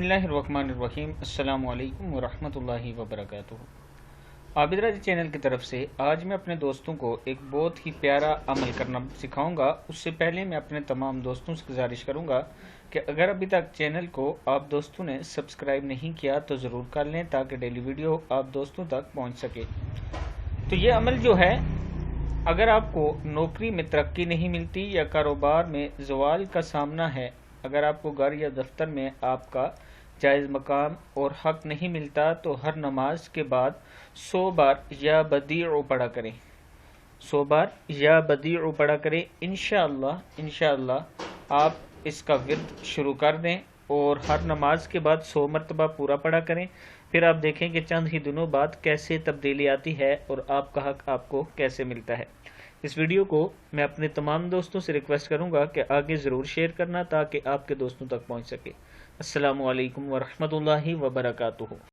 बिस्मिल्लाहिर्रहमानिर्रहीम। अस्सलाम वालेकुम वरहमतुल्लाहि वबरकातुहू। आबिद राजी चैनल की तरफ से आज मैं अपने दोस्तों को एक बहुत ही प्यारा अमल करना सिखाऊंगा। उससे पहले मैं अपने तमाम दोस्तों से गुजारिश करूंगा कि अगर अभी तक चैनल को आप दोस्तों ने सब्सक्राइब नहीं किया तो ज़रूर कर लें ताकि डेली वीडियो आप दोस्तों तक पहुँच सके। तो ये अमल जो है, अगर आपको नौकरी में तरक्की नहीं मिलती या कारोबार में ज़वाल का सामना है, अगर आपको घर या दफ्तर में आपका जायज़ मकाम और हक नहीं मिलता तो हर नमाज के बाद 100 बार या बदीउ पढ़ा करें। 100 बार या बदीउ पढ़ा करें। इंशाअल्लाह आप इसका विर्द शुरू कर दें और हर नमाज के बाद 100 मरतबा पूरा पढ़ा करें। फिर आप देखें कि चंद ही दिनों बाद कैसे तब्दीली आती है और आपका हक आपको कैसे मिलता है। इस वीडियो को मैं अपने तमाम दोस्तों से रिक्वेस्ट करूंगा कि आगे ज़रूर शेयर करना ताकि आपके दोस्तों तक पहुंच सके। अस्सलामु अलैकुम वरहमतुल्लाहि वबरकातुहू।